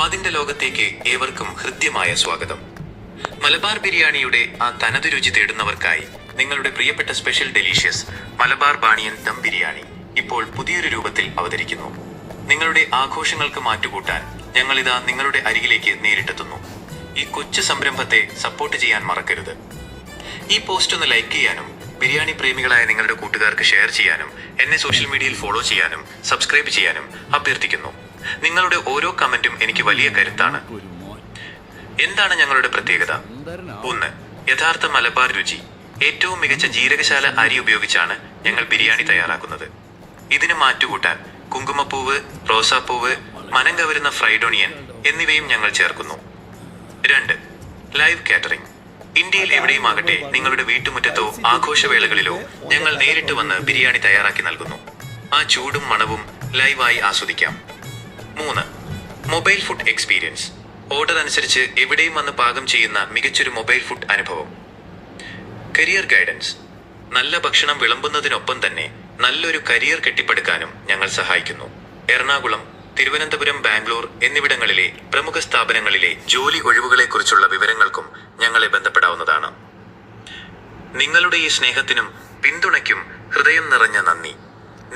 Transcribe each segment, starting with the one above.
സ്വാദിന്റെ ലോകത്തേക്ക് ഏവർക്കും ഹൃദ്യമായ സ്വാഗതം. മലബാർ ബിരിയാണിയുടെ ആ തനതു രുചി തേടുന്നവർക്കായി നിങ്ങളുടെ പ്രിയപ്പെട്ട സ്പെഷ്യൽ ഡെലീഷ്യസ് മലബാർ ബാണിയൻ ദം ബിരിയാണി ഇപ്പോൾ പുതിയൊരു രൂപത്തിൽ അവതരിക്കുന്നു. നിങ്ങളുടെ ആഘോഷങ്ങൾക്ക് മാറ്റുകൂട്ടാൻ ഞങ്ങളിതാ നിങ്ങളുടെ അരികിലേക്ക് നേരിട്ടെത്തുന്നു. ഈ കൊച്ചു സംരംഭത്തെ സപ്പോർട്ട് ചെയ്യാൻ മറക്കരുത്. ഈ പോസ്റ്റ് ഒന്ന് ലൈക്ക് ചെയ്യാനും ബിരിയാണി പ്രേമികളായ നിങ്ങളുടെ കൂട്ടുകാർക്ക് ഷെയർ ചെയ്യാനും എന്നെ സോഷ്യൽ മീഡിയയിൽ ഫോളോ ചെയ്യാനും സബ്സ്ക്രൈബ് ചെയ്യാനും അഭ്യർത്ഥിക്കുന്നു. നിങ്ങളുടെ ഓരോ കമന്റും എനിക്ക് വലിയ കരുത്താണ്. എന്താണ് ഞങ്ങളുടെ പ്രത്യേകത? 1. യഥാർത്ഥ മലബാർ രുചി. ഏറ്റവും മികച്ച ജീരകശാല അരി ഉപയോഗിച്ചാണ് ഞങ്ങൾ ബിരിയാണി തയ്യാറാക്കുന്നത്. ഇതിന് മാറ്റുകൂട്ടാൻ കുങ്കുമപ്പൂവ്, റോസാപ്പൂവ്, മനം കവരുന്ന ഫ്രൈഡ് ഒണിയൻ എന്നിവയും ഞങ്ങൾ ചേർക്കുന്നു. 2. Live catering. ഇന്ത്യയിൽ എവിടെയുമാകട്ടെ നിങ്ങളുടെ വീട്ടുമുറ്റത്തോ ആഘോഷവേളകളിലോ ഞങ്ങൾ നേരിട്ട് വന്ന് ബിരിയാണി തയ്യാറാക്കി നൽകുന്നു. ആ ചൂടും മണവും ലൈവായി ആസ്വദിക്കാം. 3. Mobile food experience. ഓർഡർ അനുസരിച്ച് എവിടെയും വന്ന് പാകം ചെയ്യുന്ന മികച്ചൊരു മൊബൈൽ ഫുഡ് അനുഭവം. Career guidance. നല്ല ഭക്ഷണം വിളമ്പുന്നതിനൊപ്പം തന്നെ നല്ലൊരു കരിയർ കെട്ടിപ്പടുക്കാനും ഞങ്ങൾ സഹായിക്കുന്നു. എറണാകുളം, തിരുവനന്തപുരം, ബാംഗ്ലൂർ എന്നിവിടങ്ങളിലെ പ്രമുഖ സ്ഥാപനങ്ങളിലെ ജോലി ഒഴിവുകളെക്കുറിച്ചുള്ള വിവരങ്ങൾക്കും ഞങ്ങളെ ബന്ധപ്പെടാവുന്നതാണ്. നിങ്ങളുടെ ഈ സ്നേഹത്തിനും പിന്തുണയ്ക്കും ഹൃദയം നിറഞ്ഞ നന്ദി.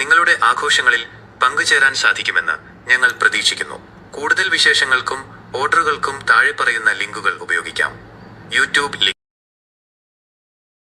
നിങ്ങളുടെ ആഘോഷങ്ങളിൽ പങ്കുചേരാൻ സാധിക്കുമെന്ന് ഞങ്ങൾ പ്രതീക്ഷിക്കുന്നു. കൂടുതൽ വിശേഷങ്ങൾക്കും ഓർഡറുകൾക്കും താഴെ പറയുന്ന ലിങ്കുകൾ ഉപയോഗിക്കാം. YouTube link